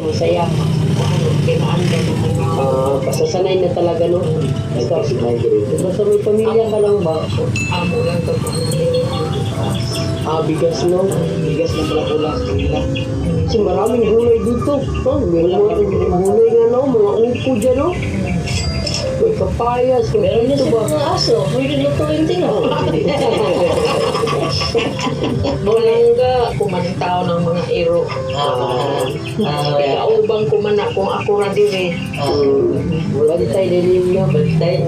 Masaya. Pasasanay na talaga, no? Ikaw, basta may pamilya ka lang ba? Bigas, no? Bigas na pala kulang. Kasi maraming gulay dito. May mga gulay nga, no? Mga upo dyan, no? May kapayas. Meron din sa mga aso. Pwede lutuin din, oh. Bulangga, kumanitaw ng mga iro. Kaya ubang kumana kung ako ra dire. Balik tayo, lilim na. Balik tayo.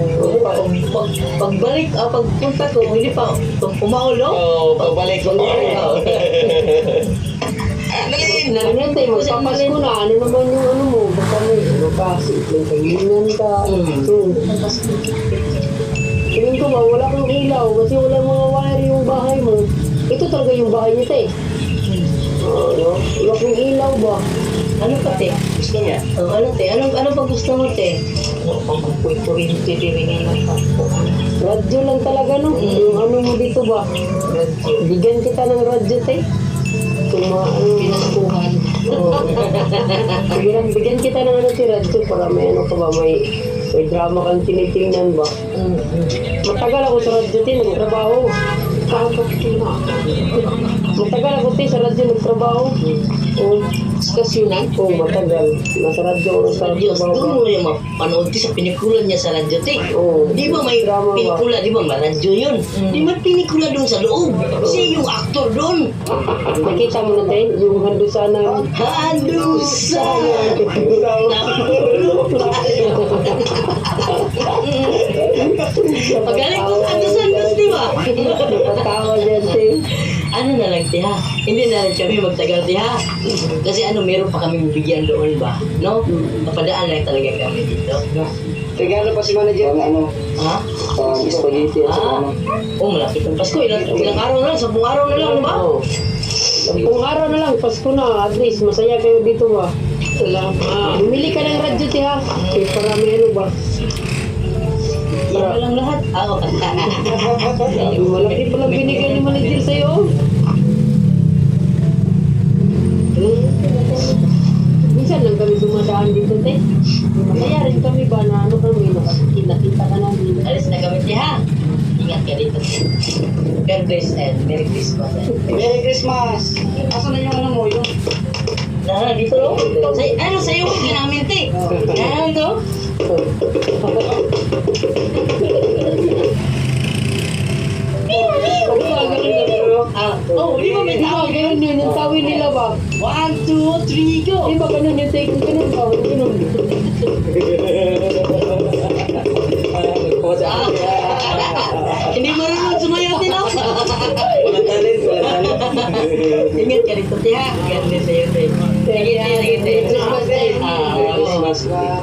Pagbalik, pagpunta ko, hindi pa umaulo. Oo, pagbalik ko. Ganyan tayo, magpapasko na. Ano naman yung ano mo? Baka may kasi may kaginan ka. Tingin ko ba, wala kang ilaw kasi wala mga wire yung bahay mo. Ito talaga yung bahay niya, te. Wala kang ilaw ba? Ano pa, te? Gusto niya? Ano, te? Ano pa gusto mo, te? Pagkukurinti dire nila ako. Radyo lang talaga, no? Yung ano mo dito ba? Bigyan kita ng radyo, te. Kung Pinaskuhan. Bigyan kita ng ano si radyo para may ano ka ba, may drama kang tinitingnan ba? Matagal ako sa radyo, te, nagtrabaho. Matagal ako, te, sa radyo nagtrabaho. Kasyonan? Oo, matagal. Nasa radyo ako Diyos, nagtrabaho. doon mo yung mapanood sa pinikulan niya sa radyo, te. Oo. Di ba may Drama ba? pinikula, di ba maradyo yun? Di ba pinikula doon sa loob? Siya yung aktor doon. Nakita mo na, te, yung handusan na Handusan! Pagaling ko sa handusan, di ba? Nakatawa dyan, te. Ano na lang, te, ha? Hindi na lang kami magtagal, te, ha? Kasi meron pa kami bigyan doon ba? No? Papadaan lang talaga kami dito. Regalo pa si manager na ano? Ha? Spaghetti at saka Ah, ano? malapit ng Pasko. Ilang araw na lang, 10 araw na lang, ba? Oo. Kung araw na lang, Pasko na, at least masaya kayo dito ba? Salamat. Bumili ka ng radyo, te, ha? Eh, para may ano ba? Yan na lang lahat. Malaki palang binigay ni manager sa'yo. Minsan lang kami dumadaan dito, te. Kaya rin kami ba na ano kami, nakita ka namin. Alis na kami, te, ha? Ingat ka dito. God bless and Merry Christmas. Merry Christmas! Asan na yung ano mo yun? Dito, no? Sa'yo ko ginamit, te. Ano to? Di ba may tao? Ganun yun, yung tawin nila ba? 1, 2, 3, go! Di ba ganun yung take, ganun ba? Ganun. Hindi marunong sumayaw din ako. Walang talent, walang talent. Ingat ka dito, te, ha? God bless sa'yo, te. Sige, te. Christmas Day! Ah, Christmas na.